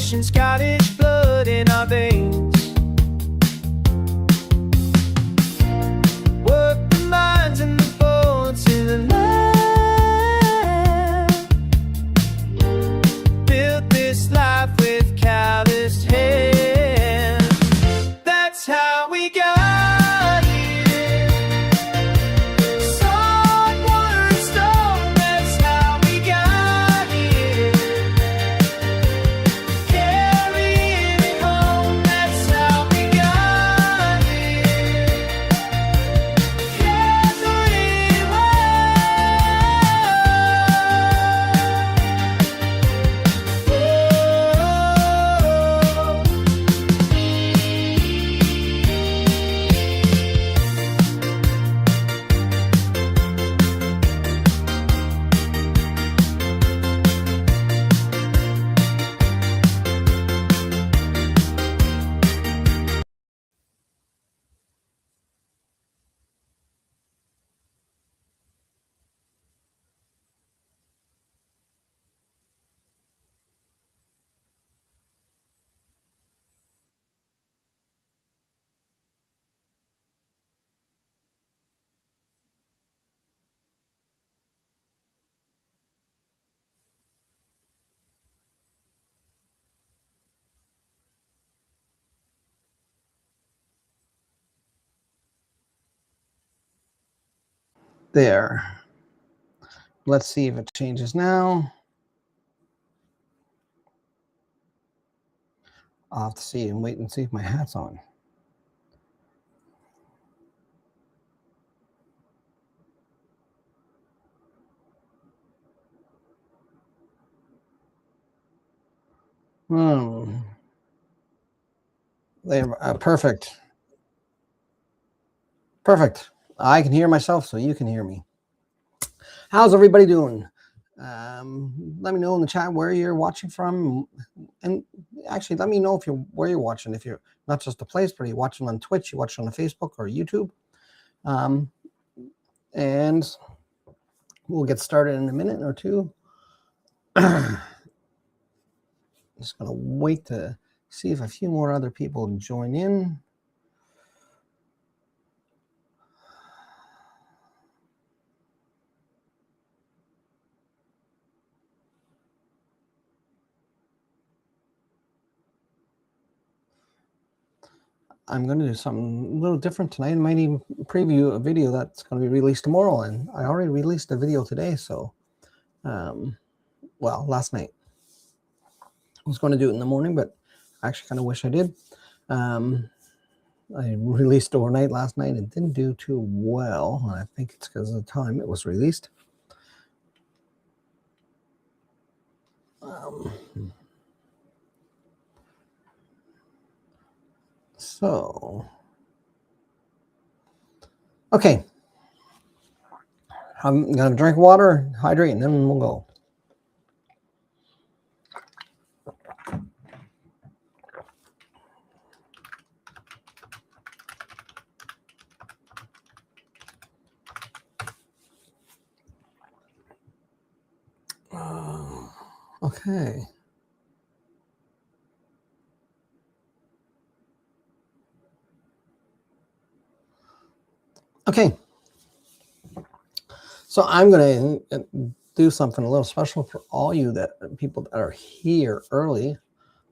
Russian, Scottish blood in our veins. Work the mines and the boats in the land. Built this life with calloused hands. That's how we got here. Salt, water, and stone. That's how we got here. Carrying it home. That's how we got here. Carefully there. Let's see if it changes now. I'll have to see and wait and see if my hat's on. There, perfect. Perfect. I can hear myself, so you can hear me. How's everybody doing? Let me know in the chat where you're watching from, and actually let me know if where you're watching. If you're not just a place, but you're watching on Twitch, you watching on Facebook or YouTube, and we'll get started in a minute or two. Just gonna wait to see if a few more other people join in. I'm going to do something a little different tonight. I might even preview a video that's going to be released tomorrow. And I already released a video today. So, well, last night. I was going to do it in the morning, but I actually kind of wish I did. I released overnight last night. It didn't do too well. And I think it's because of the time it was released. So, okay. I'm going to drink water, hydrate, and then we'll go. Okay. Okay. So I'm going to do something a little special for all you people that are here early.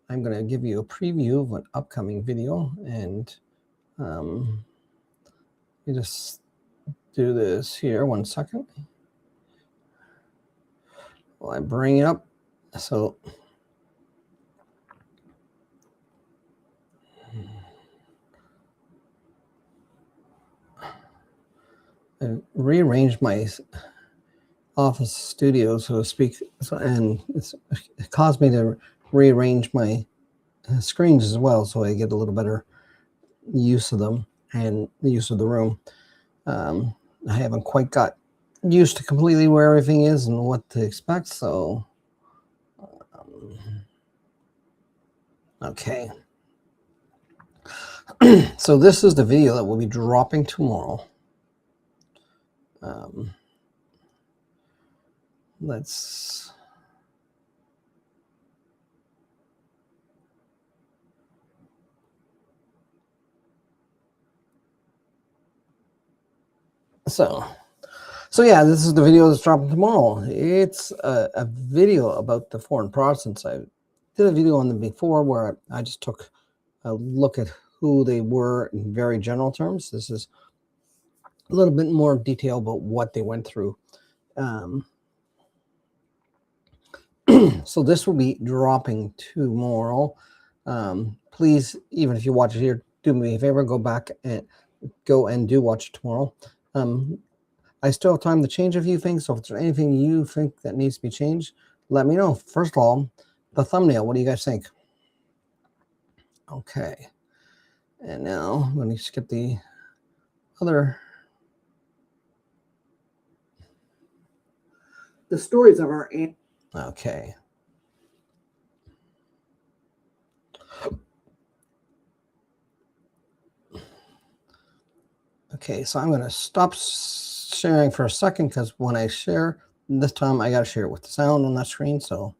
I'm going to give you a preview of an upcoming video, and you just do this here. 1 second. Well, I bring it up. So I rearranged my office studio, so to speak, and it caused me to rearrange my screens as well, so I get a little better use of them and the use of the room. I haven't quite got used to completely where everything is and what to expect, so okay. So this is the video that will be dropping tomorrow. Let's So yeah, this is the video that's dropping tomorrow. It's a video about the foreign Protestants. I did a video on them before where I just took a look at who they were in very general terms. This is a little bit more detail about what they went through. So this will be dropping tomorrow. Please, even if you watch it here, do me a favor, go back and do watch it tomorrow. I still have time to change a few things, so if there's anything you think that needs to be changed, let me know. First of all, the thumbnail, what do you guys think? Okay. And now, let me skip the other. The stories of our Okay. Okay, so I'm going to stop sharing for a second because when I share, this time I got to share it with the sound on that screen. So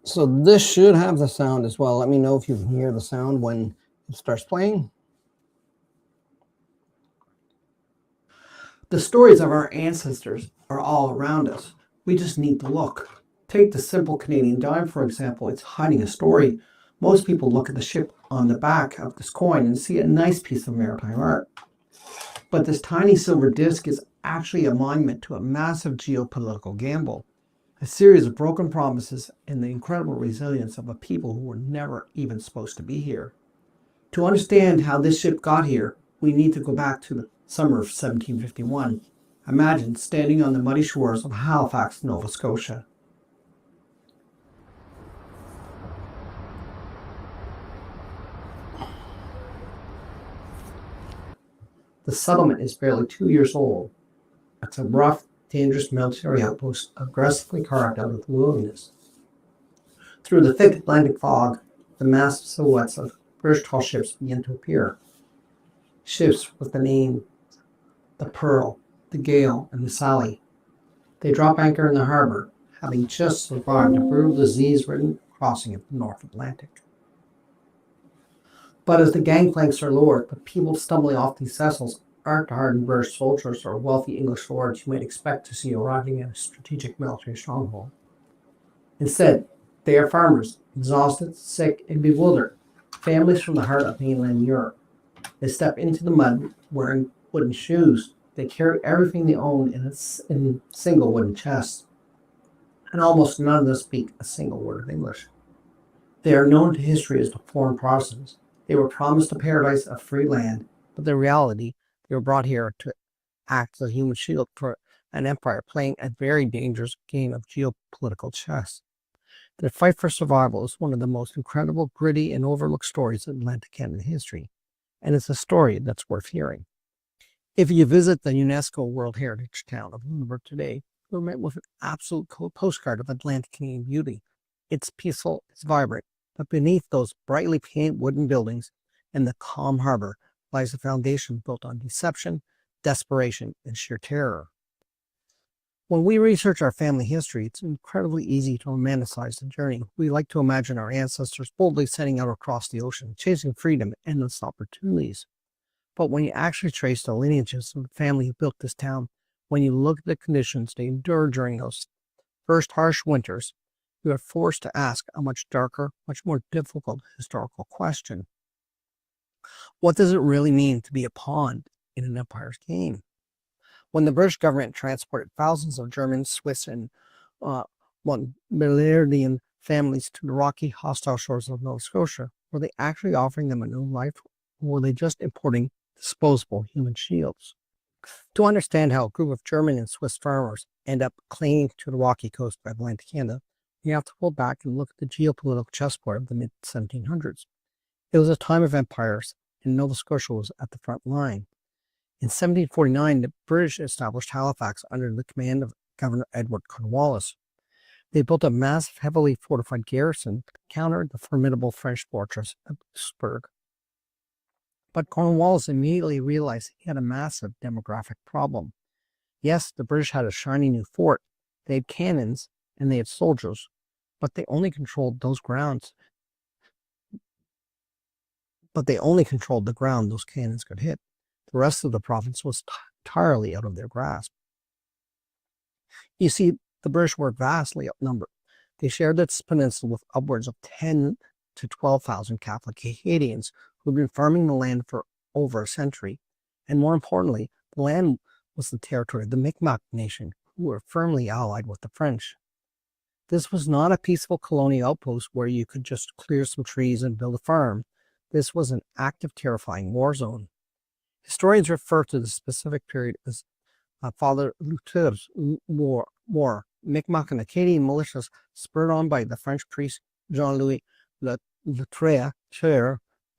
so this should have the sound as well. Let me know if you can hear the sound when it starts playing. The stories of our ancestors are all around us. We just need to look. Take the simple Canadian dime, for example. It's hiding a story. Most people look at the ship on the back of this coin and see a nice piece of maritime art. But this tiny silver disc is actually a monument to a massive geopolitical gamble, a series of broken promises, and the incredible resilience of a people who were never even supposed to be here. To understand how this ship got here, we need to go back to the summer of 1751. Imagine standing on the muddy shores of Halifax, Nova Scotia. The settlement is barely 2 years old. It's a rough, dangerous military outpost aggressively carved out of the wilderness. Through the thick Atlantic fog, the massive silhouettes of British tall ships begin to appear. Ships with the name the Pearl, the Gale, and the Sally. They drop anchor in the harbor, having just survived a brutal disease-ridden crossing of the North Atlantic. But as the gangplanks are lowered, the people stumbling off these vessels aren't hardened British soldiers or wealthy English lords you might expect to see arriving at a strategic military stronghold. Instead, they are farmers, exhausted, sick, and bewildered, families from the heart of mainland Europe. They step into the mud wearing wooden shoes. They carry everything they own in single wooden chests, and almost none of them speak a single word of English. They are known to history as the foreign Protestants. They were promised a paradise of free land, but in reality, they were brought here to act as a human shield for an empire playing a very dangerous game of geopolitical chess. Their fight for survival is one of the most incredible, gritty, and overlooked stories in Atlantic Canada history, and it's a story that's worth hearing. If you visit the UNESCO World Heritage Town of Lunenburg today, you're met with an absolute postcard of Atlantic Canadian beauty. It's peaceful, it's vibrant, but beneath those brightly painted wooden buildings and the calm harbor lies a foundation built on deception, desperation, and sheer terror. When we research our family history, it's incredibly easy to romanticize the journey. We like to imagine our ancestors boldly setting out across the ocean, chasing freedom and endless opportunities. But when you actually trace the lineages of the family who built this town, when you look at the conditions they endured during those first harsh winters, you are forced to ask a much darker, much more difficult historical question. What does it really mean to be a pawn in an empire's game? When the British government transported thousands of German, Swiss, and Montpellierian families to the rocky, hostile shores of Nova Scotia, were they actually offering them a new life, or were they just importing disposable human shields? To understand how a group of German and Swiss farmers end up clinging to the rocky coast of Atlantic Canada, you have to pull back and look at the geopolitical chessboard of the mid-1700s. It was a time of empires, and Nova Scotia was at the front line. In 1749, the British established Halifax under the command of Governor Edward Cornwallis. They built a massive, heavily fortified garrison to counter the formidable French fortress of Louisbourg. But Cornwallis immediately realized he had a massive demographic problem. Yes, the British had a shiny new fort, they had cannons, and they had soldiers, but they only controlled those grounds. But they only controlled the ground those cannons could hit. The rest of the province was entirely out of their grasp. You see, the British were vastly outnumbered. They shared this peninsula with upwards of 10 to 12,000 Catholic Acadians who had been farming the land for over a century. And more importantly, the land was the territory of the Mi'kmaq nation, who were firmly allied with the French. This was not a peaceful colonial outpost where you could just clear some trees and build a farm. This was an active, terrifying war zone. Historians refer to the specific period as Father Louteur's War. Mi'kmaq and Acadian militias, spurred on by the French priest Jean-Louis Loutre,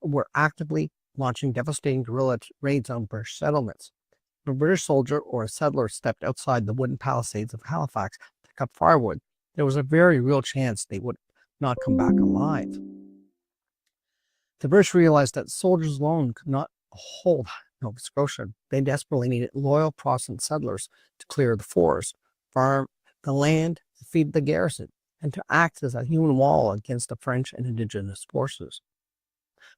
were actively launching devastating guerrilla raids on British settlements. If a British soldier or a settler stepped outside the wooden palisades of Halifax to cut firewood, there was a very real chance they would not come back alive. The British realized that soldiers alone could not hold Nova Scotia. They desperately needed loyal Protestant settlers to clear the forest, farm the land, to feed the garrison, and to act as a human wall against the French and Indigenous forces.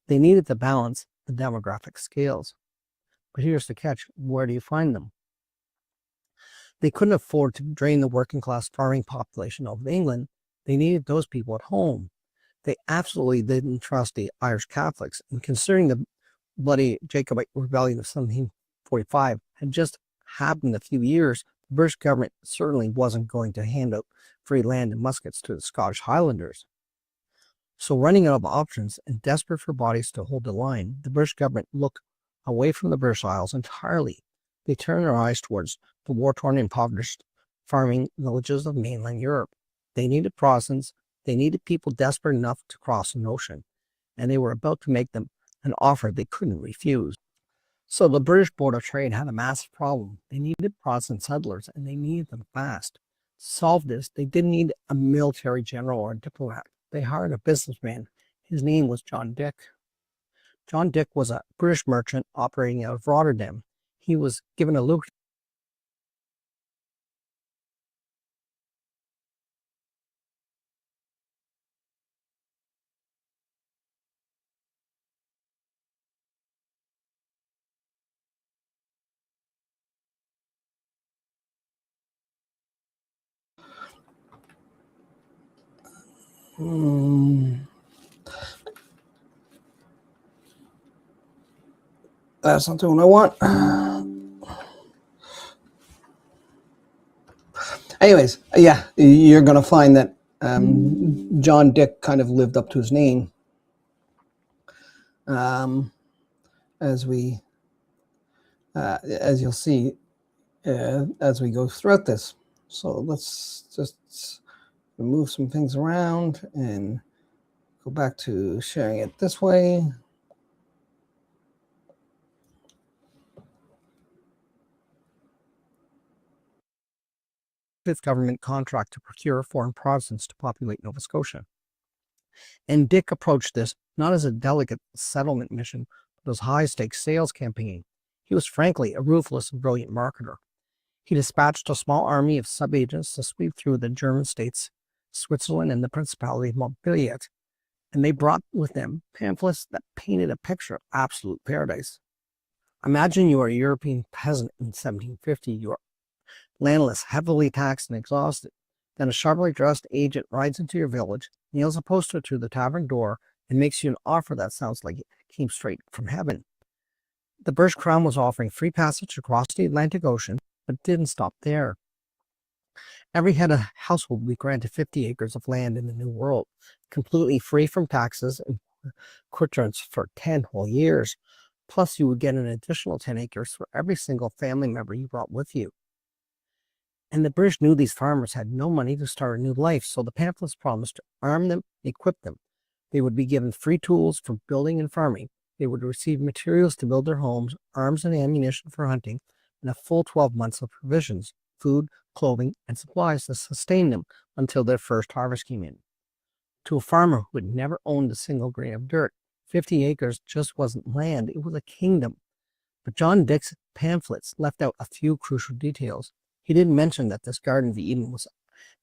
They needed to balance the demographic scales. But here's the catch: where do you find them? They couldn't afford to drain the working class farming population of England. They needed those people at home. They absolutely didn't trust the Irish Catholics, and considering the bloody Jacobite rebellion of 1745 had just happened a few years, the British government certainly wasn't going to hand out free land and muskets to the Scottish Highlanders. So, running out of options and desperate for bodies to hold the line, the British government looked away from the British Isles entirely. They turned their eyes towards the war-torn and impoverished farming villages of mainland Europe. They needed Protestants. They needed people desperate enough to cross an ocean, and they were about to make them an offer they couldn't refuse. So the British Board of Trade had a massive problem. They needed Protestant settlers, and they needed them fast. To solve this, they didn't need a military general or a diplomat. They hired a businessman. His name was John Dick. John Dick was a British merchant operating out of Rotterdam. He was given a lucrative That's not the one I want. Anyways, yeah, you're going to find that John Dick kind of lived up to his name. As you'll see as we go throughout this. So let's just remove some things around and go back to sharing it this way. government contract to procure foreign Protestants to populate Nova Scotia. And Dick approached this not as a delicate settlement mission, but as a high-stakes sales campaign. He was frankly a ruthless and brilliant marketer. He dispatched a small army of sub-agents to sweep through the German states, Switzerland, and the Principality of Montpellier, and they brought with them pamphlets that painted a picture of absolute paradise. Imagine you are a European peasant in 1750. You are landless, heavily taxed, and exhausted. Then a sharply dressed agent rides into your village, nails a poster to the tavern door, and makes you an offer that sounds like it came straight from heaven. The British Crown was offering free passage across the Atlantic Ocean, but didn't stop there. Every head of household would be granted 50 acres of land in the New World, completely free from taxes and quittance for 10 whole years. Plus, you would get an additional 10 acres for every single family member you brought with you. And the British knew these farmers had no money to start a new life, so the pamphlets promised to arm them, equip them. They would be given free tools for building and farming. They would receive materials to build their homes, arms and ammunition for hunting, and a full 12 months of provisions, food, clothing, and supplies to sustain them until their first harvest came in. To a farmer who had never owned a single grain of dirt, 50 acres just wasn't land, it was a kingdom. But John Dick's pamphlets left out a few crucial details. He didn't mention that this Garden of Eden was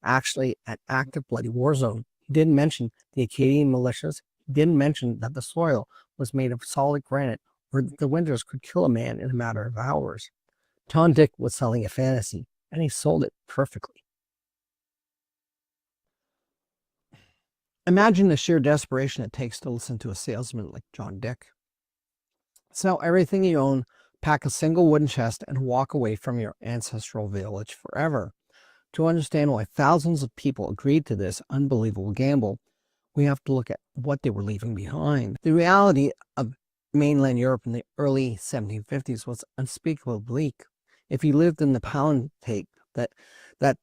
actually an active bloody war zone. He didn't mention the Acadian militias. He didn't mention that the soil was made of solid granite, or that the winters could kill a man in a matter of hours. John Dick was selling a fantasy, and he sold it perfectly. Imagine the sheer desperation it takes to listen to a salesman like John Dick. Sell everything you own, pack a single wooden chest, and walk away from your ancestral village forever. To understand why thousands of people agreed to this unbelievable gamble, we have to look at what they were leaving behind. The reality of mainland Europe in the early 1750s was unspeakably bleak. If you lived in the Palatinate, that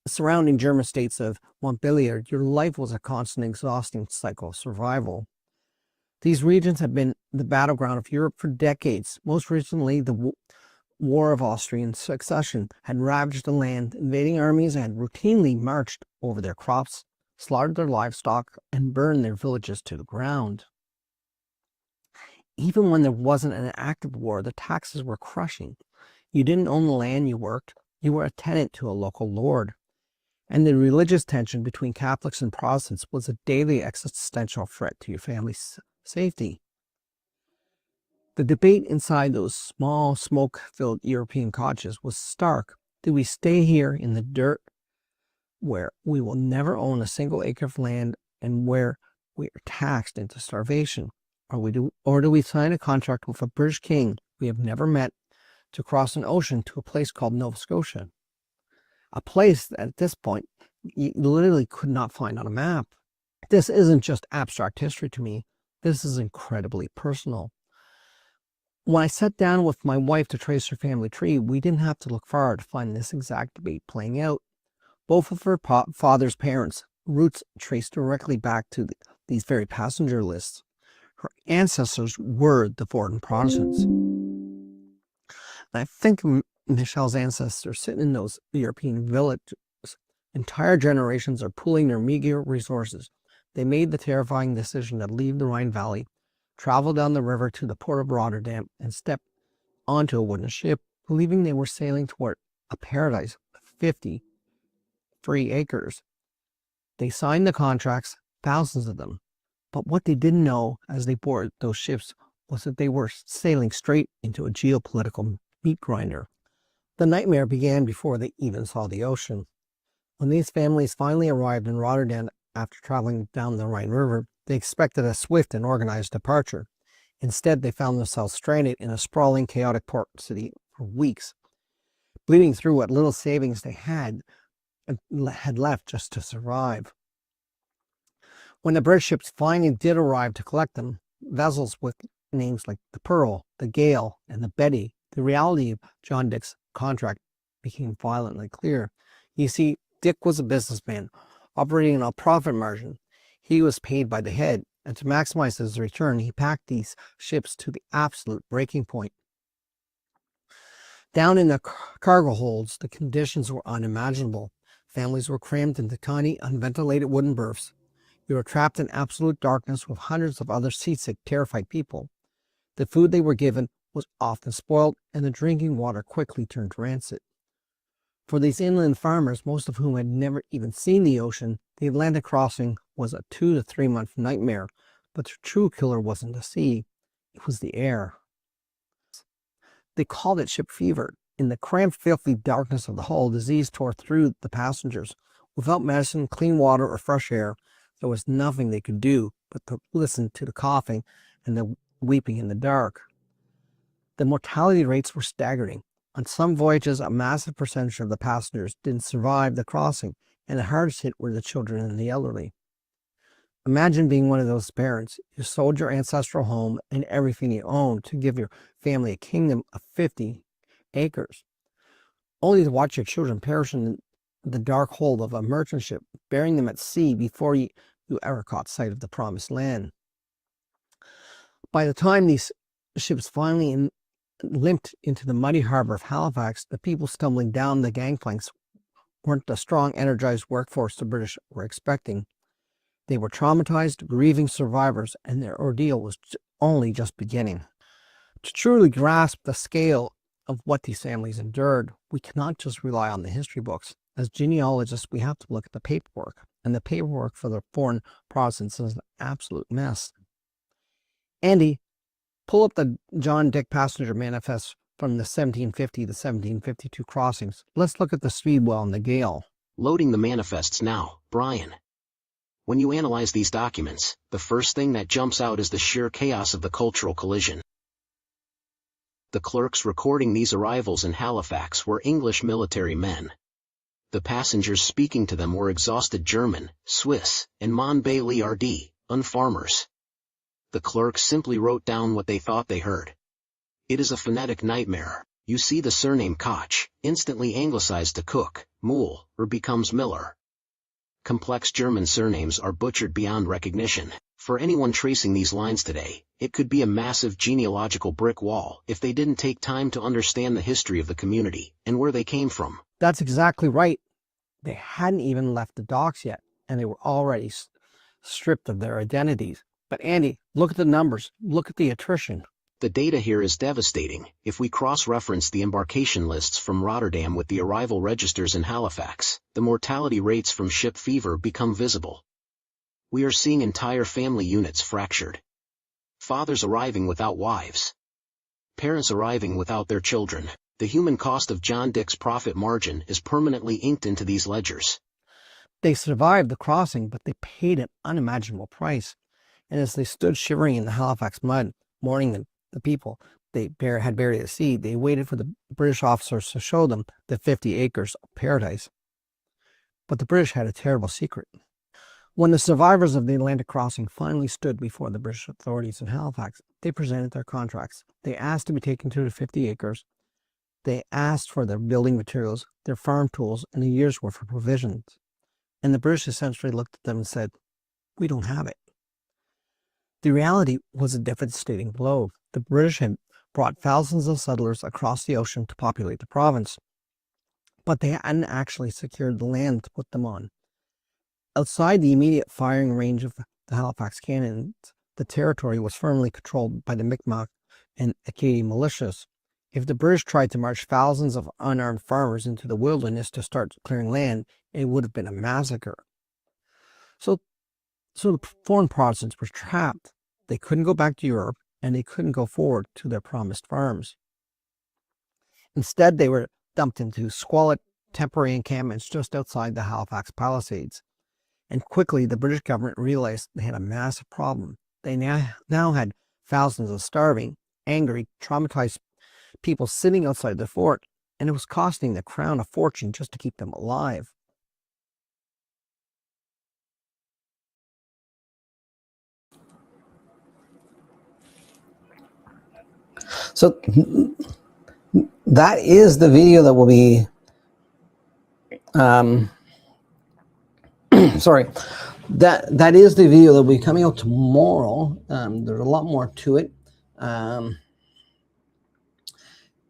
surrounding German states of Montpellier, your life was a constant exhausting cycle of survival. These regions had been the battleground of Europe for decades. Most recently, the War of Austrian Succession had ravaged the land. Invading armies had routinely marched over their crops, slaughtered their livestock, and burned their villages to the ground. Even when there wasn't an active war, the taxes were crushing. You didn't own the land you worked, you were a tenant to a local lord. And the religious tension between Catholics and Protestants was a daily existential threat to your family's safety. The debate inside those small, smoke-filled European cottages was stark. Do we stay here in the dirt where we will never own a single acre of land and where we are taxed into starvation? Or do we sign a contract with a British king we have never met to cross an ocean to a place called Nova Scotia? A place that at this point you literally could not find on a map. This isn't just abstract history to me. This is incredibly personal. When I sat down with my wife to trace her family tree, we didn't have to look far to find this exact debate playing out. Both of her father's parents' roots traced directly back to these very passenger lists. Her ancestors were the Fordham Protestants. And I think Michelle's ancestors sit in those European villages. Entire generations are pooling their meager resources. They made the terrifying decision to leave the Rhine Valley, travel down the river to the port of Rotterdam, and step onto a wooden ship, believing they were sailing toward a paradise of 50 free acres. They signed the contracts, thousands of them. But what they didn't know as they boarded those ships was that they were sailing straight into a geopolitical meat grinder. The nightmare began before they even saw the ocean. When these families finally arrived in Rotterdam after traveling down the Rhine River, they expected a swift and organized departure. Instead, they found themselves stranded in a sprawling, chaotic port city for weeks, bleeding through what little savings they had left just to survive. When the British ships finally did arrive to collect them, vessels with names like the Pearl, the Gale, and the Betty, the reality of John Dick's contract became violently clear. You see, Dick was a businessman operating on a profit margin. He was paid by the head, and to maximize his return, he packed these ships to the absolute breaking point. Down in the cargo holds, the conditions were unimaginable. Families were crammed into tiny, unventilated wooden berths. You were trapped in absolute darkness with hundreds of other seasick, terrified people. The food they were given was often spoiled, and the drinking water quickly turned rancid. For these inland farmers, most of whom had never even seen the ocean, the Atlantic crossing was a 2 to 3 month nightmare. But the true killer wasn't the sea, it was the air. They called it ship fever. In the cramped, filthy darkness of the hull, disease tore through the passengers. Without medicine, clean water, or fresh air, there was nothing they could do but to listen to the coughing and the weeping in the dark. The mortality rates were staggering. On some voyages, a massive percentage of the passengers didn't survive the crossing, and the hardest hit were the children and the elderly. Imagine being one of those parents. You sold your ancestral home and everything you owned to give your family a kingdom of 50 acres, only to watch your children perish in the dark hold of a merchant ship, burying them at sea before you ever caught sight of the promised land. By the time these ships finally limped into the muddy harbor of Halifax, the people stumbling down the gangplanks weren't the strong, energized workforce the British were expecting. They were traumatized, grieving survivors, and their ordeal was only just beginning. To truly grasp the scale of what these families endured, we cannot just rely on the history books. As genealogists, we have to look at the paperwork, and the paperwork for the foreign Protestants is an absolute mess. Andy, pull up the John Dick Passenger Manifest from the 1750 to 1752 crossings. Let's look at the Speedwell and the Gale. Loading the manifests now, Brian. When you analyze these documents, the first thing that jumps out is the sheer chaos of the cultural collision. The clerks recording these arrivals in Halifax were English military men. The passengers speaking to them were exhausted German, Swiss, and Montbéliardais farmers. The clerks simply wrote down what they thought they heard. It is a phonetic nightmare. You see the surname Koch, instantly anglicized to Cook, Moule, or becomes Miller. Complex German surnames are butchered beyond recognition. For anyone tracing these lines today, it could be a massive genealogical brick wall if they didn't take time to understand the history of the community and where they came from. That's exactly right. They hadn't even left the docks yet, and they were already stripped of their identities. But Andy, look at the numbers. Look at the attrition. The data here is devastating. If we cross-reference the embarkation lists from Rotterdam with the arrival registers in Halifax, the mortality rates from ship fever become visible. We are seeing entire family units fractured. Fathers arriving without wives. Parents arriving without their children. The human cost of John Dick's profit margin is permanently inked into these ledgers. They survived the crossing, but they paid an unimaginable price. And as they stood shivering in the Halifax mud, mourning the people they had buried at sea, they waited for the British officers to show them the 50 acres of paradise. But the British had a terrible secret. When the survivors of the Atlantic crossing finally stood before the British authorities in Halifax, they presented their contracts. They asked to be taken to the 50 acres. They asked for their building materials, their farm tools, and a year's worth of provisions. And the British essentially looked at them and said, "We don't have it." The reality was a devastating blow. The British had brought thousands of settlers across the ocean to populate the province, but they hadn't actually secured the land to put them on. Outside the immediate firing range of the Halifax cannons, the territory was firmly controlled by the Mi'kmaq and Acadian militias. If the British tried to march thousands of unarmed farmers into the wilderness to start clearing land, it would have been a massacre. So the foreign Protestants were trapped. They couldn't go back to Europe, and they couldn't go forward to their promised farms. Instead, they were dumped into squalid temporary encampments just outside the Halifax Palisades. And quickly, the British government realized they had a massive problem. They now had thousands of starving, angry, traumatized people sitting outside the fort, and it was costing the crown a fortune just to keep them alive. So that is the video that will be, sorry, that is the video that will be coming out tomorrow. There's a lot more to it.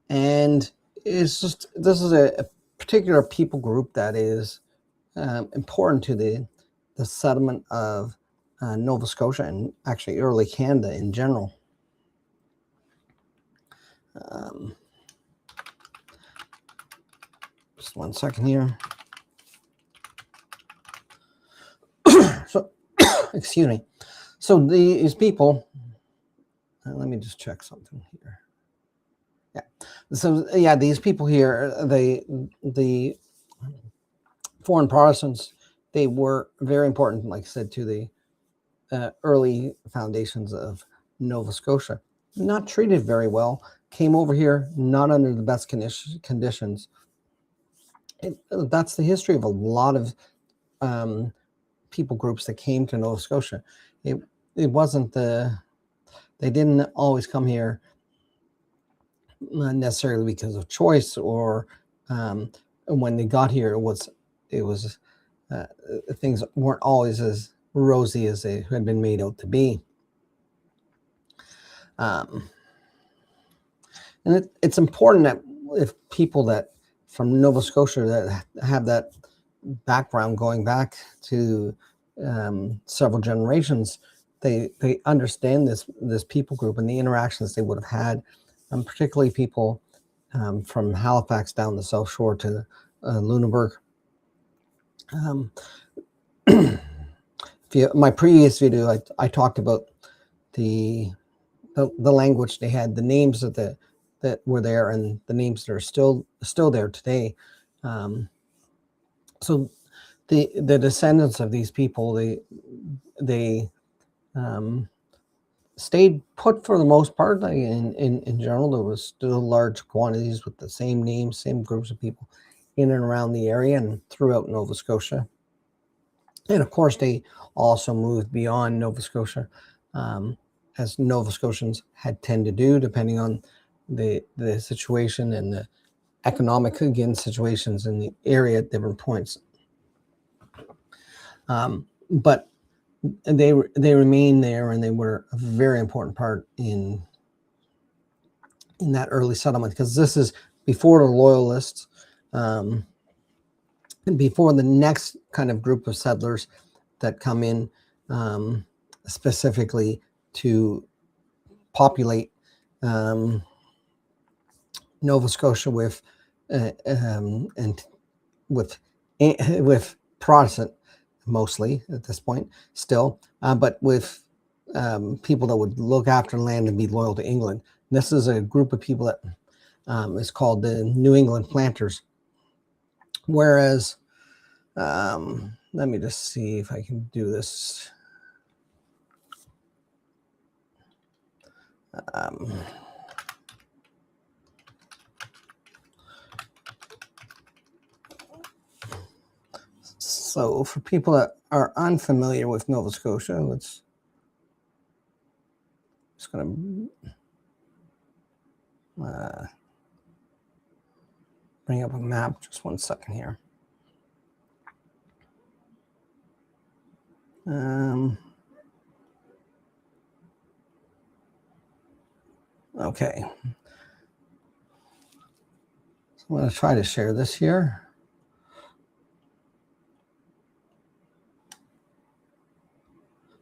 And it's just, this is a particular people group that is important to the settlement of Nova Scotia and actually early Canada in general. Just one second here. So, excuse me. So these people, let me just check something here. Yeah. So yeah, these people here, the foreign Protestants, they were very important, like I said, to the early foundations of Nova Scotia. Not treated very well. Came over here not under the best conditions. That's the history of a lot of people groups that came to Nova Scotia. It wasn't they didn't always come here not necessarily because of choice or when they got here, it was things weren't always as rosy as they had been made out to be. And it's important that if people that from Nova Scotia that have that background going back to several generations, they understand this people group and the interactions they would have had, particularly people from Halifax down the South Shore to Lunenburg. My previous video, I talked about the language they had, the names that were there, and the names that are still there today. So the descendants of these people, they stayed put for the most part. In general, there was still large quantities with the same names, same groups of people in and around the area and throughout Nova Scotia. And of course, they also moved beyond Nova Scotia, as Nova Scotians had tended to do, depending on the situation and the economic, again, situations in the area at different points. But they remained there, and they were a very important part in that early settlement, because this is before the Loyalists, and before the next kind of group of settlers that come in specifically to populate Nova Scotia with and with Protestant, mostly at this point still, but with people that would look after land and be loyal to England. This is a group of people that is called the New England Planters. Whereas, let me just see if I can do this. So for people that are unfamiliar with Nova Scotia, let's just going to bring up a map. Just 1 second here. Okay. So I'm going to try to share this here.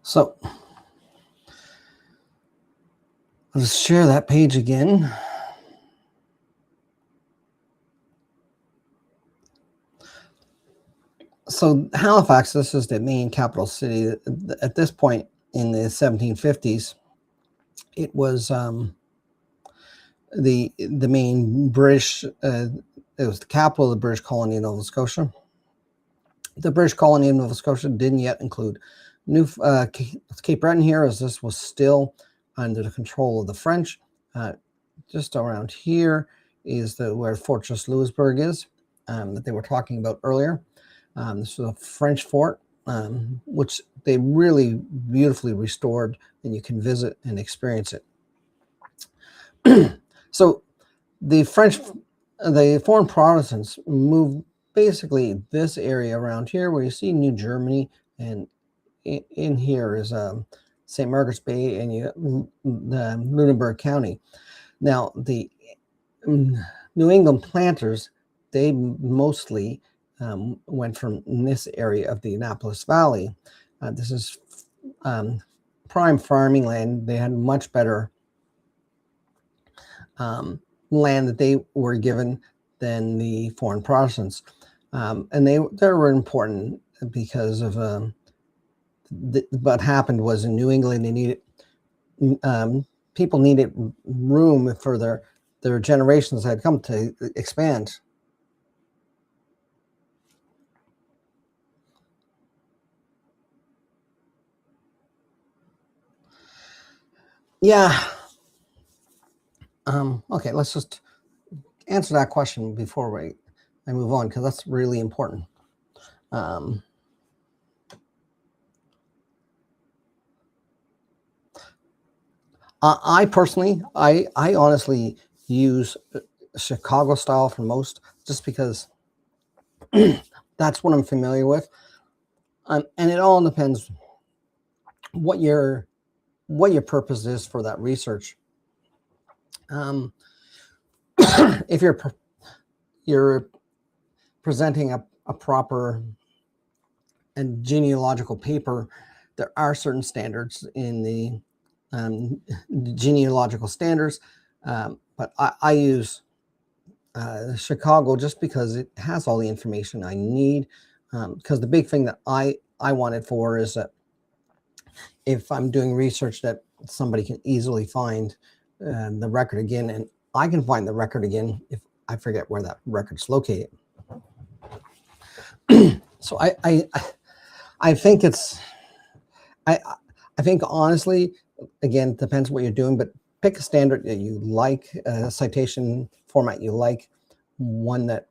So I'll just share that page again. So Halifax, this is the main capital city. At this point in the 1750s, it was the main British, it was the capital of the British colony of Nova Scotia. The British colony of Nova Scotia didn't yet include Cape Breton here, as this was still under the control of the French. Just around here is where Fortress Louisbourg is, that they were talking about earlier. This was a French fort, which they really beautifully restored, and you can visit and experience it. So the foreign Protestants moved basically this area around here, where you see New Germany, and in here is St. Margaret's Bay, and the Lunenburg County. Now, the New England planters, they mostly went from this area of the Annapolis Valley. This is prime farming land. They had much better land that they were given than the foreign Protestants, and they were important because of what happened was in New England they needed people needed room for their generations that had come to expand. Yeah. Okay, let's just answer that question before I move on, because that's really important. I personally, I honestly use Chicago style for most, just because that's what I'm familiar with. And it all depends what your purpose is for that research. If you're presenting a proper genealogical paper, there are certain standards in the genealogical standards, but I use Chicago just because it has all the information I need. Because the big thing that I want it for is that if I'm doing research that somebody can easily find the record again, and I can find the record again if I forget where that record's located. So I think it's, I think honestly, again, it depends what you're doing, but pick a standard that you like, a citation format you like, one that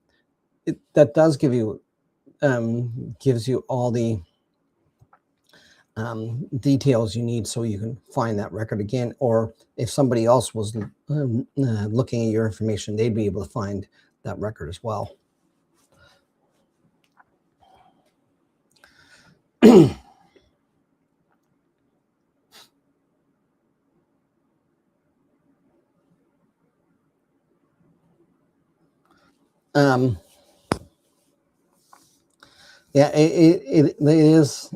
that does give you gives you all the details you need so you can find that record again. Or if somebody else was looking at your information, they'd be able to find that record as well. Yeah, it is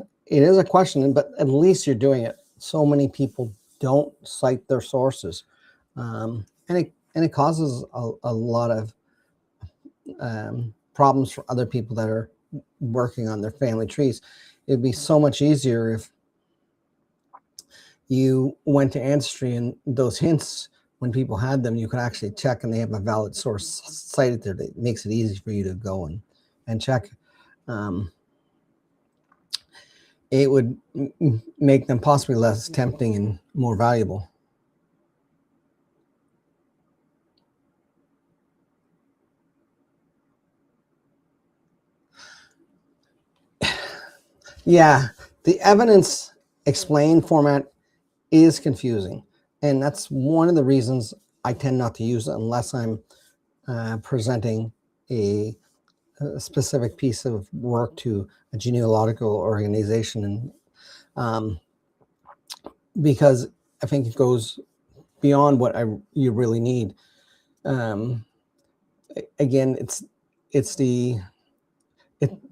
a question, but at least you're doing it. So many people don't cite their sources, and it causes a lot of problems for other people that are working on their family trees. It'd be so much easier if you went to Ancestry and those hints, when people had them, you could actually check and they have a valid source cited there. That makes it easy for you to go and check. It would make them possibly less tempting and more valuable. Yeah, the evidence explained format is confusing. And that's one of the reasons I tend not to use it unless I'm presenting a specific piece of work to a genealogical organization. And because I think it goes beyond what you really need. Again, it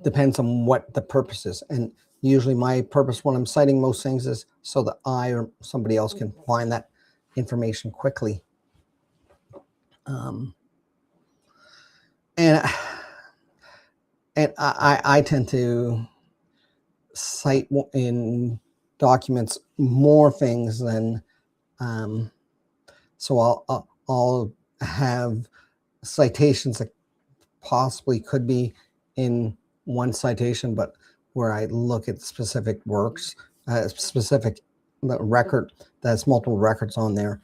depends on what the purpose is. And usually my purpose when I'm citing most things is so that I or somebody else can find that information quickly. And I tend to cite in documents more things than, so I'll have citations that possibly could be in one citation, but where I look at specific works, specific record that has multiple records on there,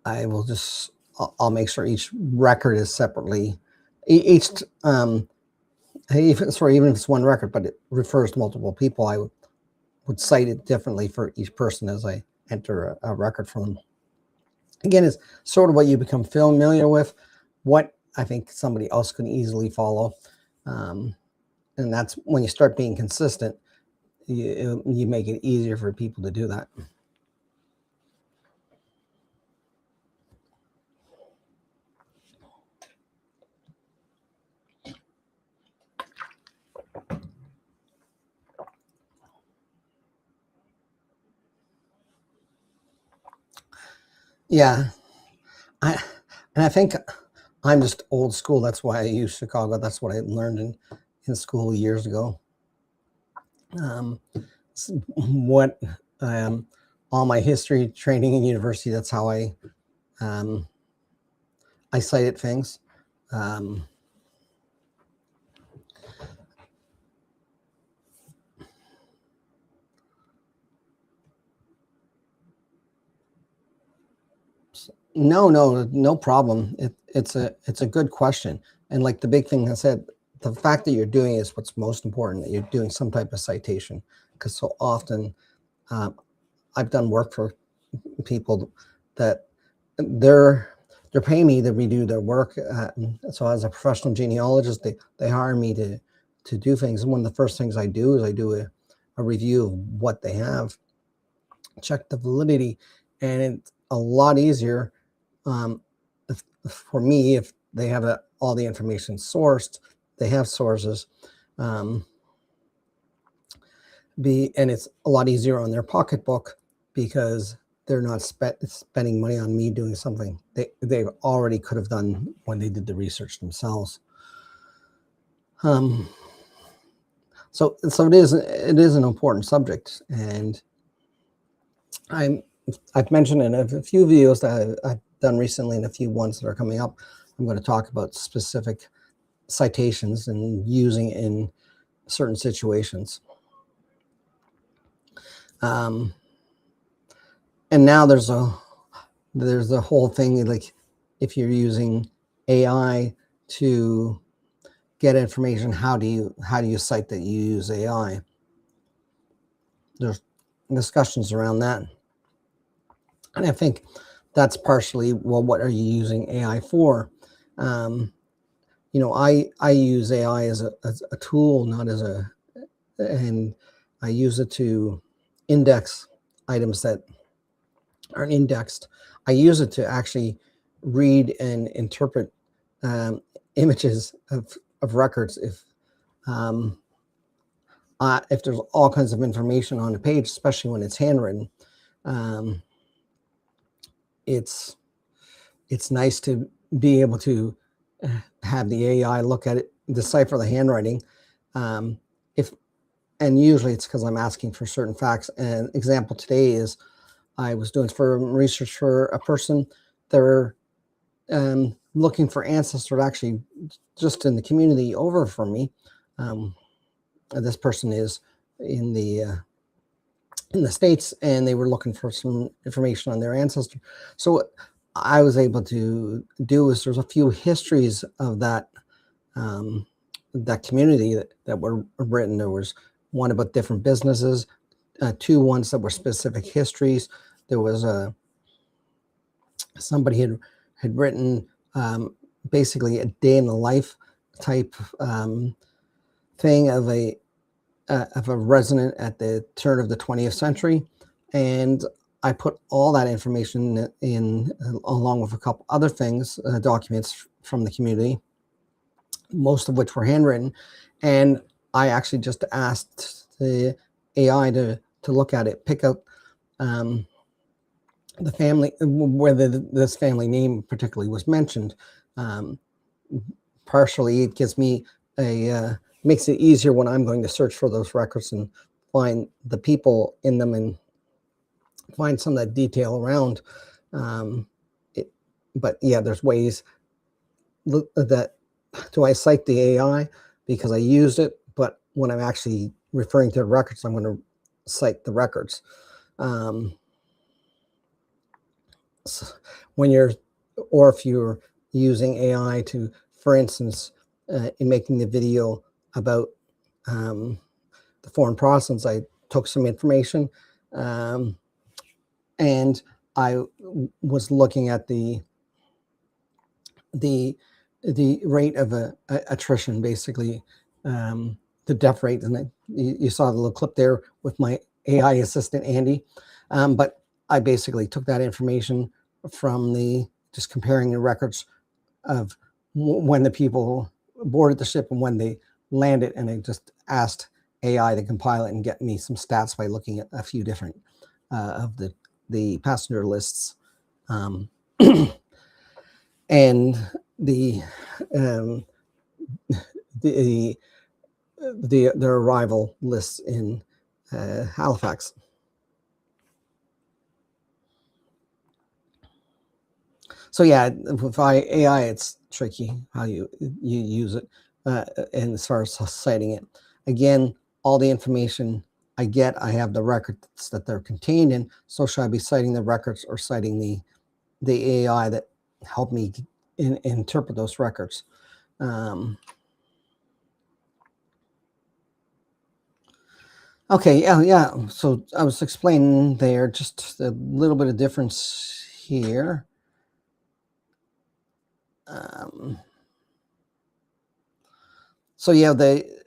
I will just, I'll make sure each record is separately, even if it's one record, but it refers to multiple people, I would cite it differently for each person as I enter a record for them. Again, it's sort of what you become familiar with, what I think somebody else can easily follow. And that's when you start being consistent, you make it easier for people to do that. Yeah, and I think I'm just old school. That's why I use Chicago. That's what I learned in school years ago. What all my history training in university, that's how I cited things. No problem. It's a good question. And like the big thing I said, the fact that you're doing is what's most important, that you're doing some type of citation. Because so often I've done work for people that they're paying me to redo their work. So as a professional genealogist, they hire me to do things. And one of the first things I do is I do a review of what they have, check the validity, and it's a lot easier for me if they have all the information sourced, they have sources, And it's a lot easier on their pocketbook because they're not spending money on me doing something they already could have done when they did the research themselves. So it is an important subject, and I've mentioned in a few videos that I've done recently and a few ones that are coming up. I'm going to talk about specific citations and using it in certain situations. And now there's a whole thing, like if you're using AI to get information, how do you cite that you use AI? There's discussions around that. And I think that's partially, well, what are you using AI for? I use AI as a tool, not as and I use it to index items that aren't indexed. I use it to actually read and interpret images of records. If there's all kinds of information on a page, especially when it's handwritten, it's nice to be able to have the AI look at it, decipher the handwriting. And usually it's because I'm asking for certain facts. An example today is I was doing for research for a person. They're looking for ancestors actually just in the community over from me. This person is in the States, and they were looking for some information on their ancestor. So I was able to do is there's a few histories of that community that were written. There was one about different businesses, two ones that were specific histories. There was somebody had written basically a day in the life type thing of a resident at the turn of the 20th century, and I put all that information in along with a couple other things, documents from the community, most of which were handwritten, and I actually just asked the AI to look at it, pick out the family, whether this family name particularly was mentioned. Partially, it gives me makes it easier when I'm going to search for those records and find the people in them and find some of that detail around it. But yeah, there's ways that do I cite the AI because I used it, but when I'm actually referring to the records, I'm going to cite the records. So if you're using AI to, for instance, in making the video about the foreign Protestants, I took some information and I was looking at the rate of attrition, basically the death rate, and you saw the little clip there with my AI assistant Andy. But I basically took that information from just comparing the records of when the people boarded the ship and when they landed, and I just asked AI to compile it and get me some stats by looking at a few different of the passenger lists, and the arrival lists in Halifax. So yeah, with AI, it's tricky how you use it, and as far as citing it. Again, all the information I get, I have the records that they're contained in. So should I be citing the records or citing the AI that helped me interpret those records? Okay, yeah. So I was explaining there just a little bit of difference here. So yeah, the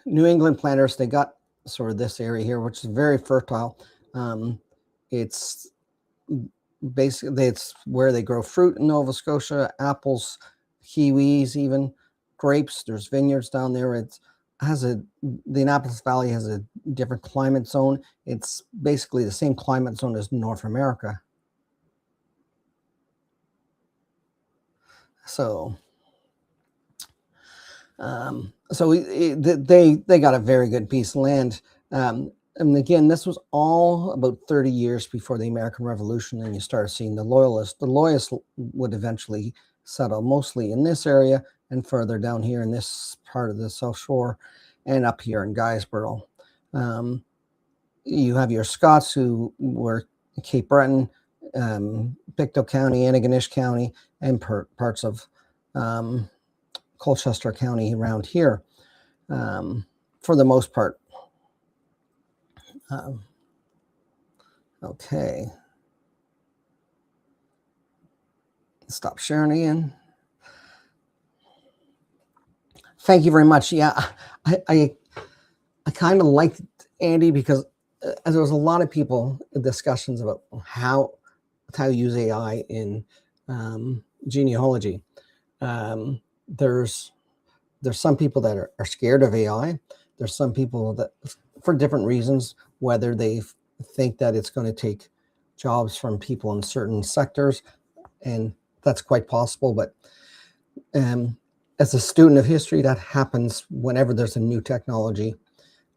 New England planters, they got sort of this area here, which is very fertile. It's basically, it's where they grow fruit in Nova Scotia, apples, kiwis, even grapes. There's vineyards down there. The Annapolis Valley has a different climate zone. It's basically the same climate zone as North America. So, they got a very good piece of land. And again, this was all about 30 years before the American Revolution, and you start seeing the Loyalists. The Loyalists would eventually settle mostly in this area and further down here in this part of the South Shore and up here in Guysborough. You have your Scots who were Cape Breton, Pictou County, Antigonish County, and parts of Colchester County around here, for the most part. Okay. Stop sharing again. Thank you very much. Yeah, I kind of liked Andy because there was a lot of people discussions about how to use AI in genealogy. There's some people that are scared of AI. There's some people that, for different reasons, whether they think that it's going to take jobs from people in certain sectors, and that's quite possible. But as a student of history, that happens whenever there's a new technology.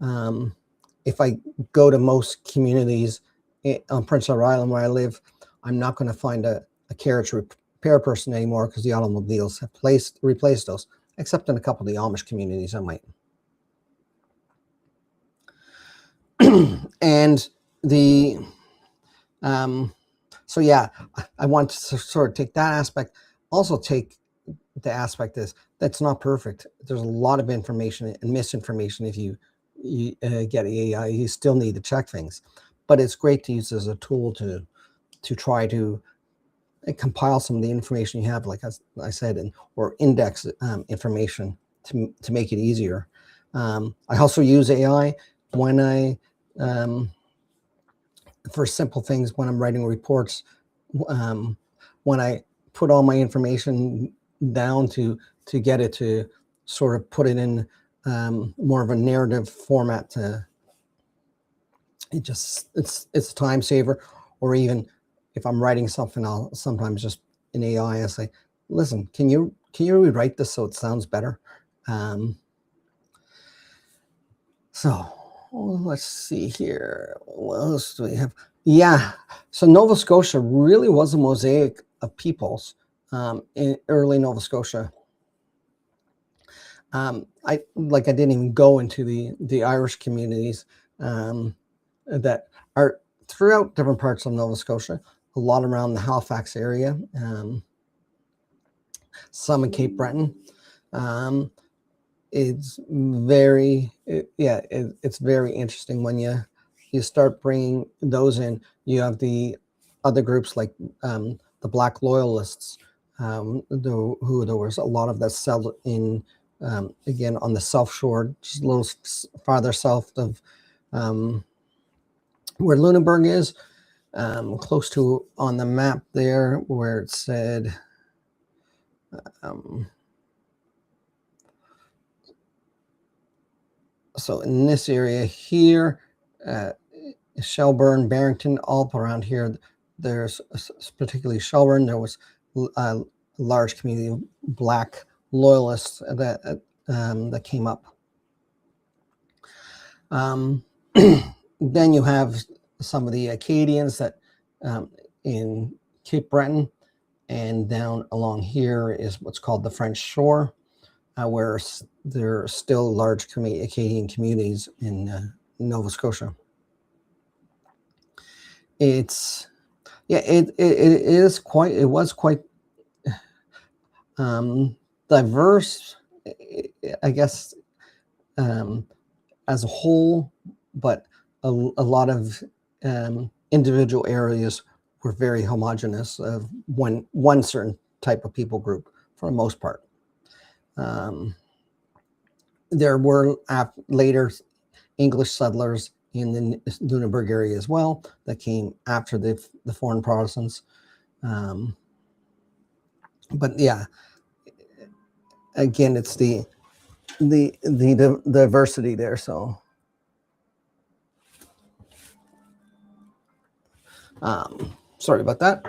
If I go to most communities on Prince Edward Island where I live, I'm not going to find a carriage repair person anymore because the automobiles have replaced those, except in a couple of the Amish communities I might. And so yeah, I want to sort of take that aspect, also take the aspect that's not perfect. There's a lot of information and misinformation. If you get AI, you still need to check things, but it's great to use as a tool to try to compile some of the information you have, like I said, or index information to make it easier. I also use AI when for simple things, when I'm writing reports, when I put all my information down to get it to sort of put it in more of a narrative format. It's a time saver. Or even if I'm writing something, I'll sometimes just in AI, I say, listen, can you rewrite this so it sounds better? So let's see here. What else do we have? Yeah. So Nova Scotia really was a mosaic of peoples in early Nova Scotia. I didn't even go into the Irish communities that are throughout different parts of Nova Scotia, a lot around the Halifax area, some in Cape Breton. It's very, it's very interesting when you start bringing those in. You have the other groups like the Black Loyalists, who there was a lot of that settled in, again, on the South Shore, just a little farther south of where Lunenburg is, close to on the map there where it said, so in this area here, Shelburne, Barrington, all around here, there's particularly Shelburne, there was a large community of Black Loyalists that came up. Then you have some of the Acadians that in Cape Breton, and down along here is what's called the French Shore, where there are still large Acadian communities in Nova Scotia. It was quite diverse, I guess, as a whole, but a lot of individual areas were very homogeneous of one certain type of people group for the most part. There were later English settlers in the Lunenburg area as well that came after the foreign Protestants. But yeah, again, it's the diversity there. So sorry about that.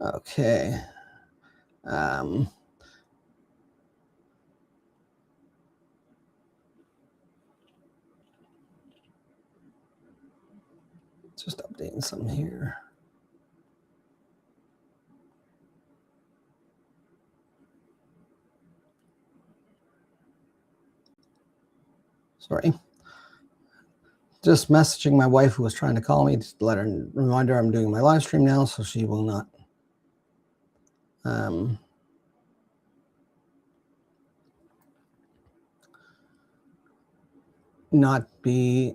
Okay. Just updating some here. Sorry. Just messaging my wife who was trying to call me to let her remind her I'm doing my live stream now, so she will not not be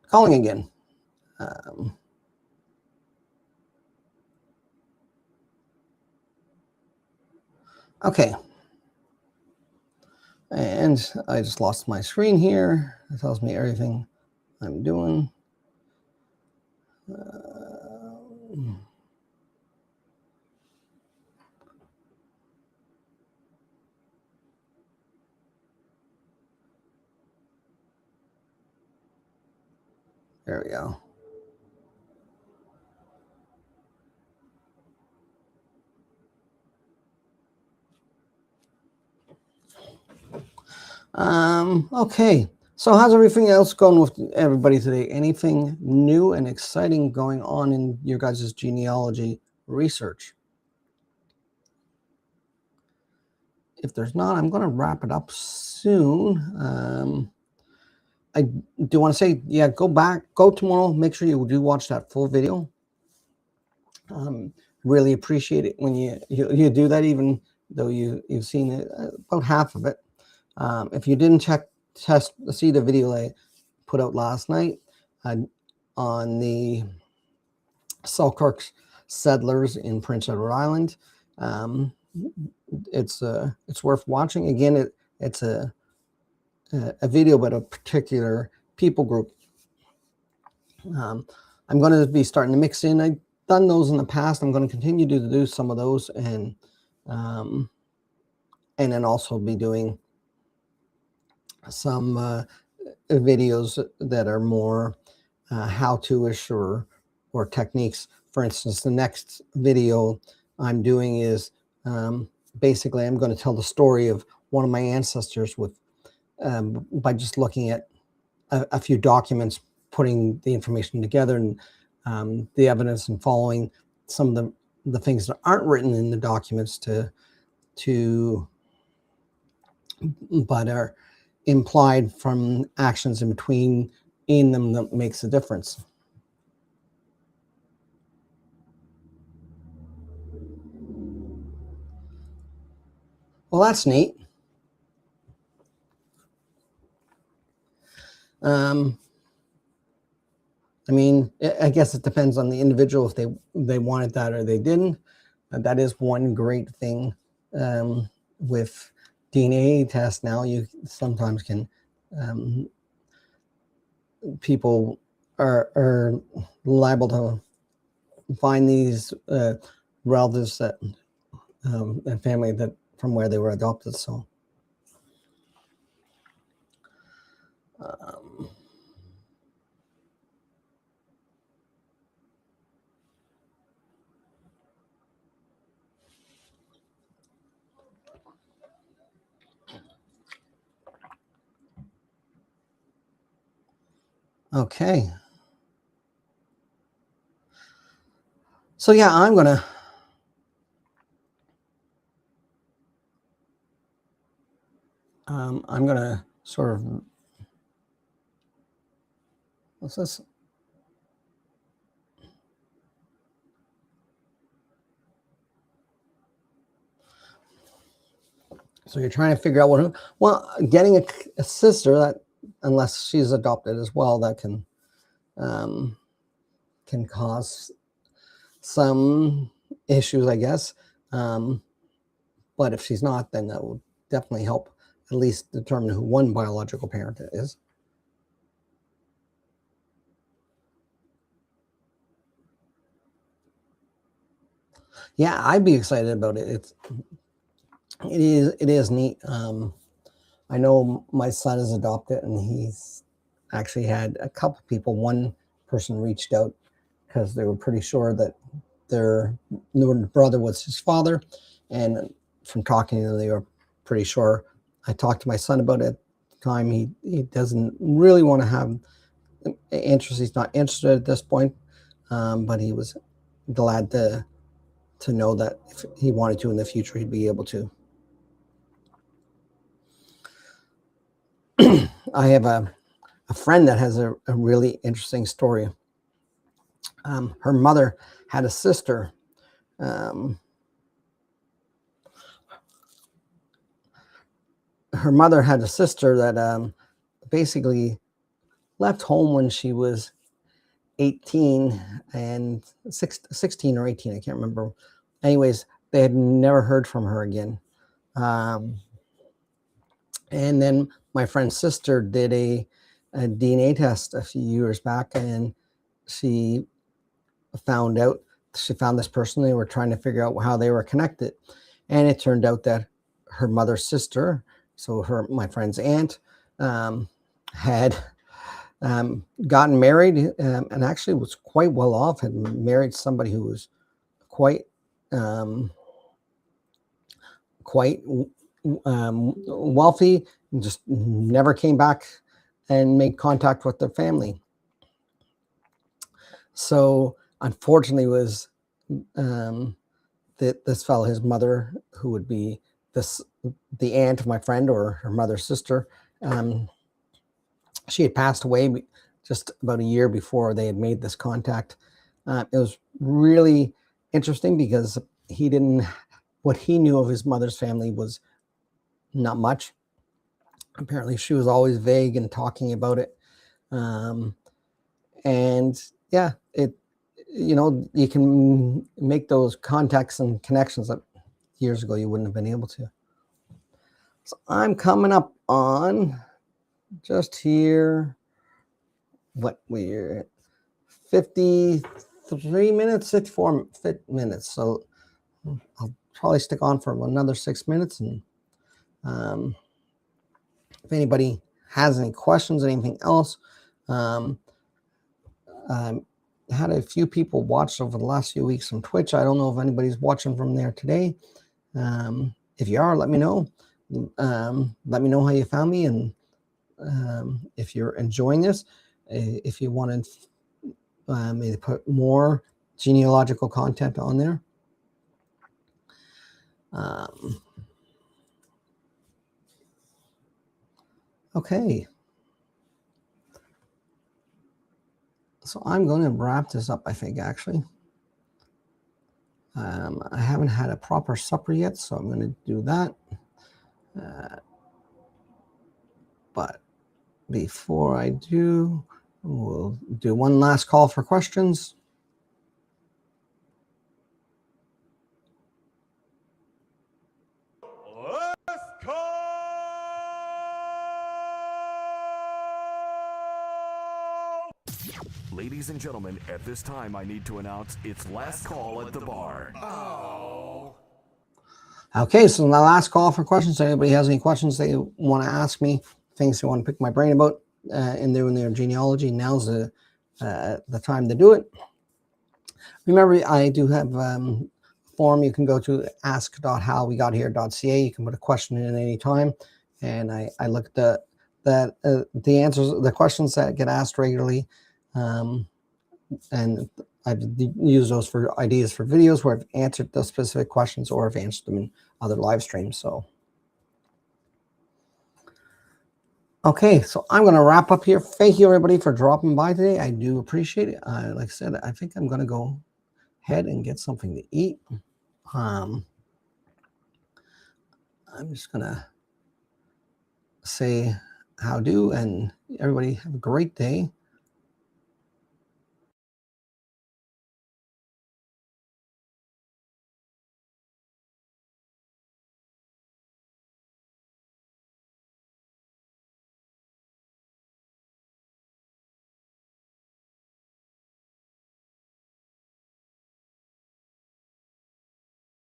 calling again. Okay. And I just lost my screen here. It tells me everything I'm doing. There we go. Okay. So how's everything else going with everybody today? Anything new and exciting going on in your guys' genealogy research? If there's not, I'm going to wrap it up soon. I do want to say, yeah, go tomorrow. Make sure you do watch that full video. Really appreciate it when you do that, even though you've seen it, about half of it. If you didn't see the video I put out last night on the Selkirk settlers in Prince Edward Island, it's worth watching. Again, it's a video about a particular people group. I'm going to be starting to mix in. I've done those in the past. I'm going to continue to do some of those, and then also be doing some videos that are more how-to-ish or techniques. For instance, the next video I'm doing is basically I'm going to tell the story of one of my ancestors with by just looking at a few documents, putting the information together, and the evidence, and following some of the things that aren't written in the documents but are implied from actions in them that makes a difference. Well, that's neat. I mean, I guess it depends on the individual if they wanted that or they didn't. That is one great thing with DNA tests now. You sometimes can people are liable to find these relatives that and family that from where they were adopted. So okay. So yeah, I'm gonna sort of, what's this? So you're trying to figure out getting a sister, that unless she's adopted as well, that can cause some issues, I guess. But if she's not, then that would definitely help at least determine who one biological parent is. Yeah, I'd be excited about it. It is neat. I know my son is adopted, and he's actually had a couple people. One person reached out because they were pretty sure that their brother was his father, and from talking to them, they were pretty sure. I talked to my son about it at the time. He doesn't really want to have interest. He's not interested at this point, but he was glad to know that if he wanted to in the future, he'd be able to. I have a friend that has a really interesting story. Her mother had a sister. Her mother had a sister that basically left home when she was 18 and 16 or 18. I can't remember. Anyways, they had never heard from her again. And then my friend's sister did a DNA test a few years back, and she found this person. They were trying to figure out how they were connected, and it turned out that her mother's sister, so my friend's aunt, had gotten married, and actually was quite well off. Had married somebody who was quite wealthy, and just never came back and made contact with their family. So unfortunately, was this fellow, his mother, who would be the aunt of my friend or her mother's sister, she had passed away just about a year before they had made this contact. It was really interesting because what he knew of his mother's family was not much. Apparently, she was always vague and talking about it. And yeah, you can make those contacts and connections that years ago you wouldn't have been able to. So I'm coming up on just here, what we're at 53 minutes, 54 minutes. So I'll probably stick on for another 6 minutes. And if anybody has any questions, anything else, had a few people watch over the last few weeks from Twitch. I don't know if anybody's watching from there today. If you are, let me know. Let me know how you found me, and if you're enjoying this. If you want to maybe put more genealogical content on there. Okay. So I'm going to wrap this up, I think, actually. I haven't had a proper supper yet, so I'm going to do that. But before I do, we'll do one last call for questions. Let's call! Ladies and gentlemen, at this time I need to announce it's last call at the bar. Oh. Okay, so the last call for questions. So anybody has any questions they want to ask me, things they want to pick my brain about in their genealogy, now's the time to do it. Remember, I do have a form you can go to, ask.howwegothere.ca. You can put a question in at any time, and I look at the answers, the questions that get asked regularly, and I've used those for ideas for videos where I've answered those specific questions or I've answered them in other live streams. So, okay, so I'm going to wrap up here. Thank you, everybody, for dropping by today. I do appreciate it. Like I said, I think I'm going to go ahead and get something to eat. I'm just going to say how do, and everybody have a great day.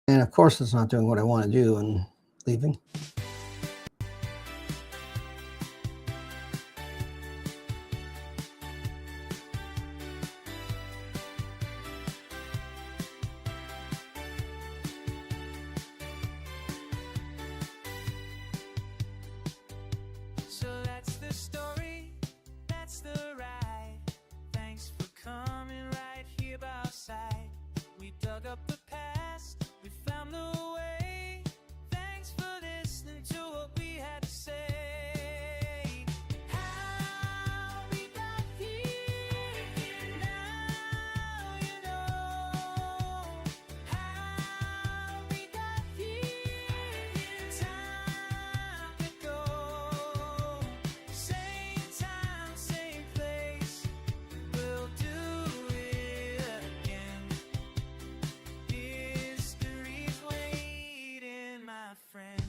And of course, it's not doing what I want to do and leaving. So that's the story, that's the ride. Thanks for coming right here by our side. We dug up the past, we found the way. Thanks for listening to what we had to say. How we got here, now you know. How we got here, time to go. Same time, same place, we'll do it again. History's waiting, my friend.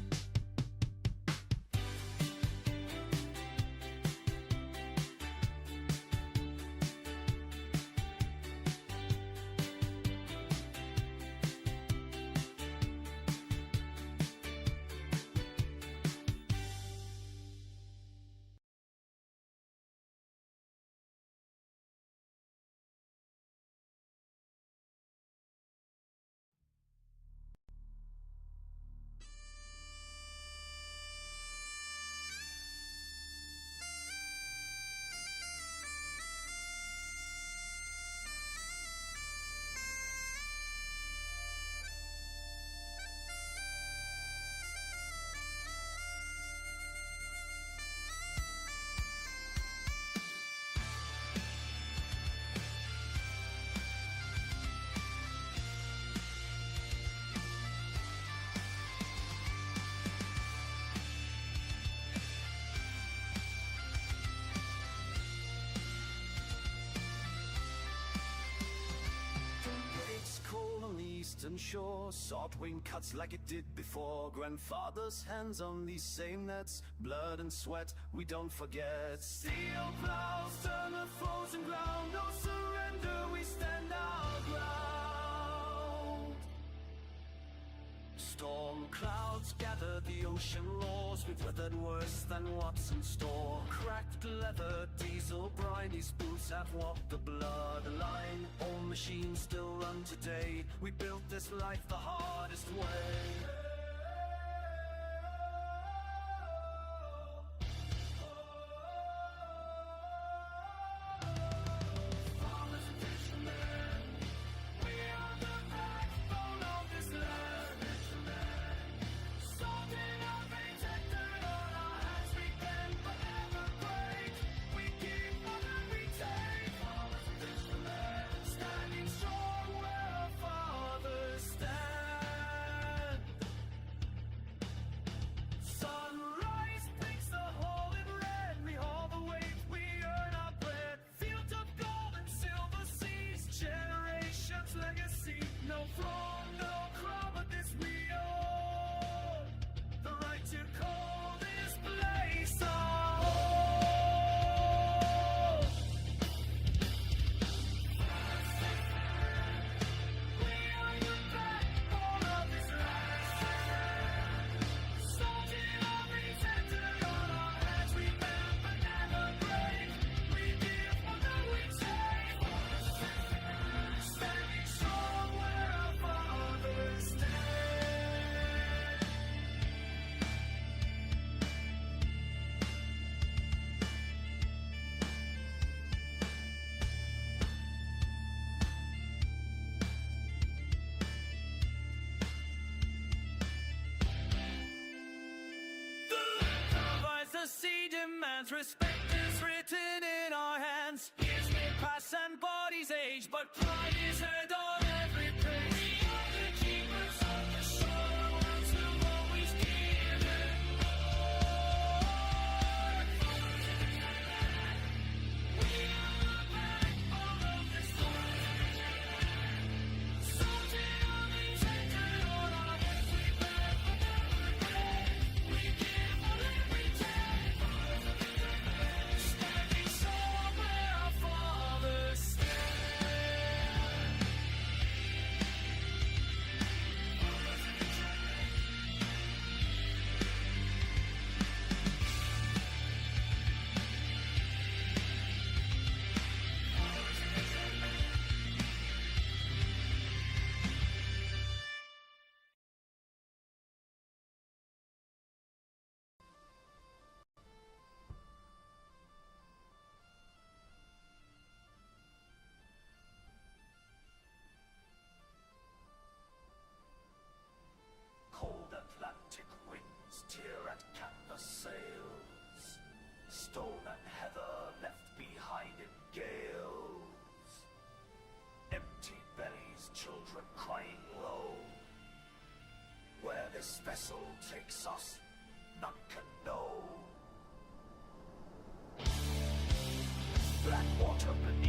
It's cold on the eastern shore, salt wind cuts like it did before. Grandfather's hands on these same nets, blood and sweat we don't forget. Steel plows turn the frozen ground, no surrender, we stand our ground. Storm clouds gather, the ocean roars, we've weathered worse than what's in store. Cracked leather, diesel, briny boots have walked the bloodline. All machines still run today, we built this life the hardest way. demands. Respect is written in our hands. Years may pass and bodies age, but pride is heard on every page. We are the keepers of the shore, ones who always give it more. We are the backbone of this land. Salted on these hatred on our heads, we bear but never break. We give on every day. Standing strong where our fathers stand.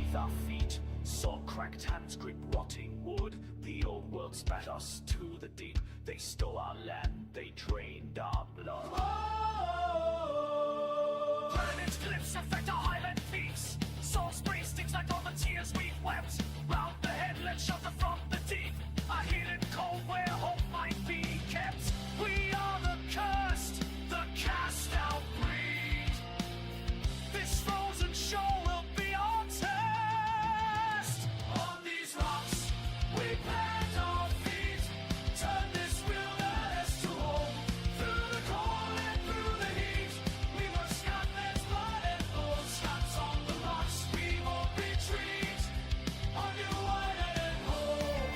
beneath our feet. Saw cracked hands grip rotting wood. The old world spat us to the deep. They stole our land, they drained our blood. Planet's cliffs affect our highland peaks. Soul spray stings like all the tears we've wept. Round the headland shelter from the deep. A hidden cold where hope might be kept. We are the cursed, the cast out breed. This frozen shore will be our test. On these rocks, we plant our feet. Turn this wilderness to home. Through the cold and through the heat, we were Scotland's blood and old Scots on the rocks. We won't retreat. On new island and home.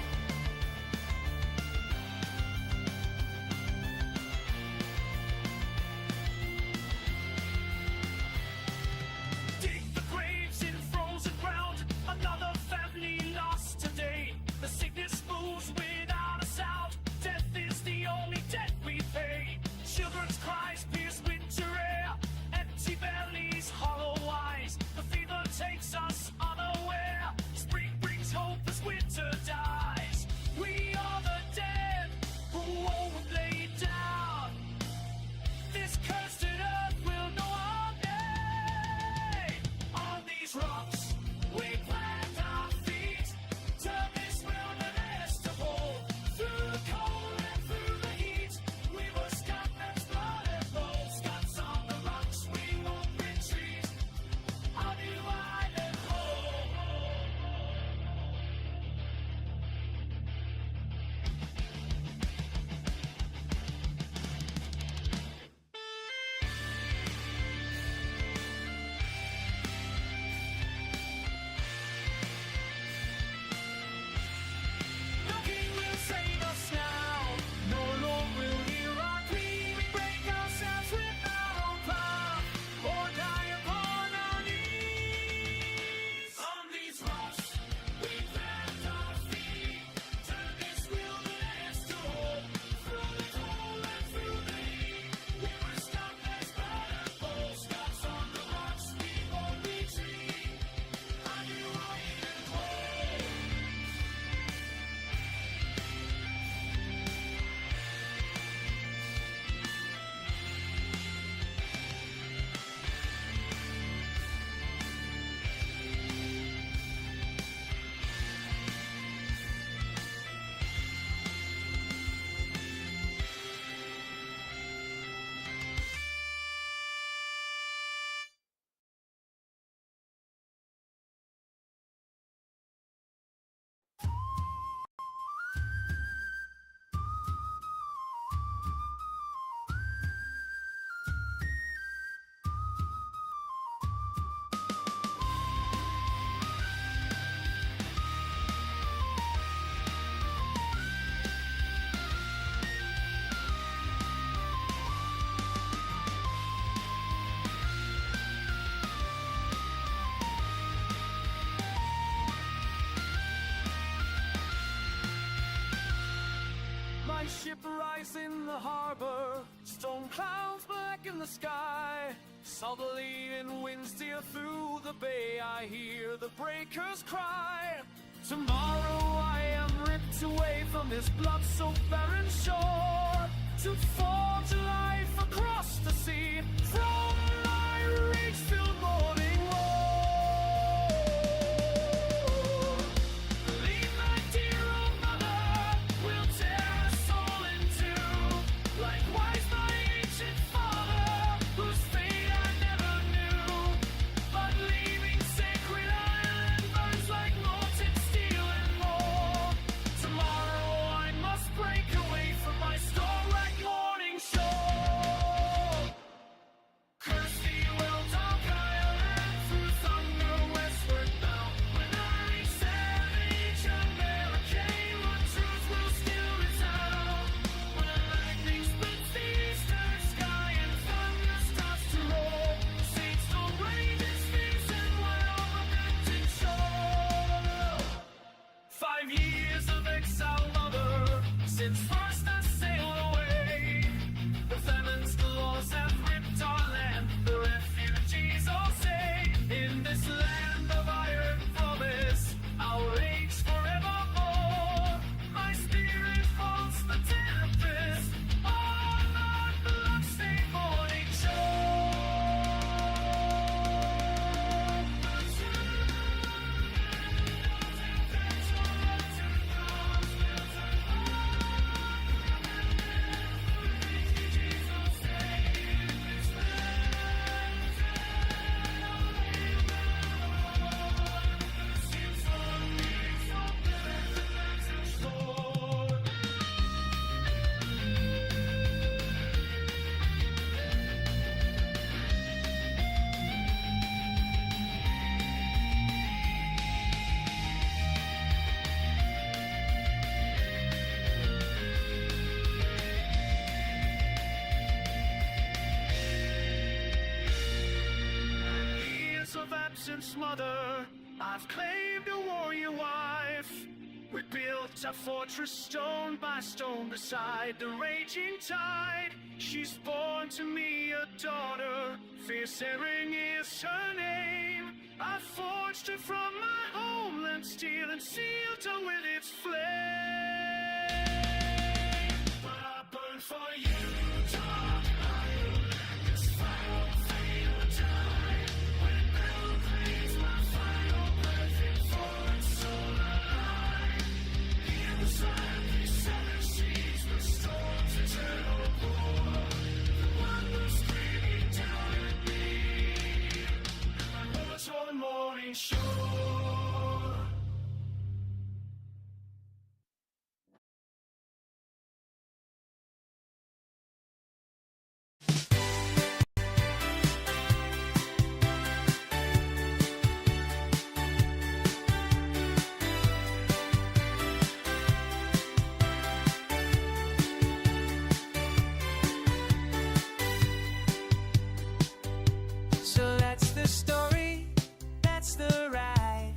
Dig the graves in frozen ground. Another family lost today. The sickness moves without a sound. Death is the only debt we pay. Children's cries pierce winter air. Empty bellies, hollow eyes. The fever takes us unaware. Spring brings hope as winter dies. We are the dead who won't lay down. This cursed earth will know our name. On these rocks, we plant our feet. Turn this wilderness to home. Through the cold and through the heat, we were Scotland's blood and bold. Scots on the rocks, we won't retreat. Our new island home. No king will save us now. No lord will hear our plea. We break ourselves with our own path, or die upon our knees. On these rocks, we plant our feet. Turn this wilderness to home. Through the cold and through the heat, we were Scotland's blood and bold. Scots on the rocks, we won't retreat. Our new island home. My ship rides in the harbor, storm clouds black in the sky. Southerly and winds steer through the bay. I hear the breakers cry. Tomorrow I am ripped away from this blood-soaked barren shore, to forge a life across the sea from my rage-filled morning war. Leave my dear old mother, will tear us all in two. Likewise my ancient father, whose fate I never knew. But leaving sacred island burns like molten steel and more. Tomorrow I must break away from my storm-racked morning shore. absence mother, I've claimed a warrior wife. We built a fortress stone by stone beside the raging tide. She's born to me a daughter, fierce Erin is her name. I forged her from my homeland steel and sealed her with its flame. But I burn for you, dark Ireland. This fight won't fade or die. When Bell breathes my final breath in foreign soul alive. In the sand, these seven seas, the storm's eternal war. The wonders screaming down at me. And my words on the morning shore. So that's the story, that's the ride.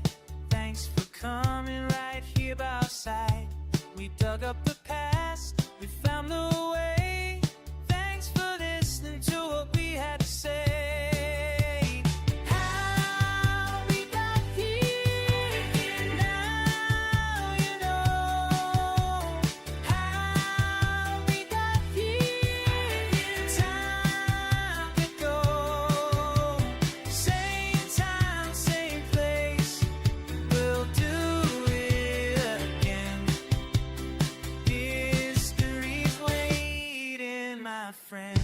Thanks for coming right here by our side. We dug up the past, we found the way. Thanks for listening to what we had to say. How we got here, now you know. How we got here, time ago. Same time, same place, we'll do it again. History's waiting, my friend.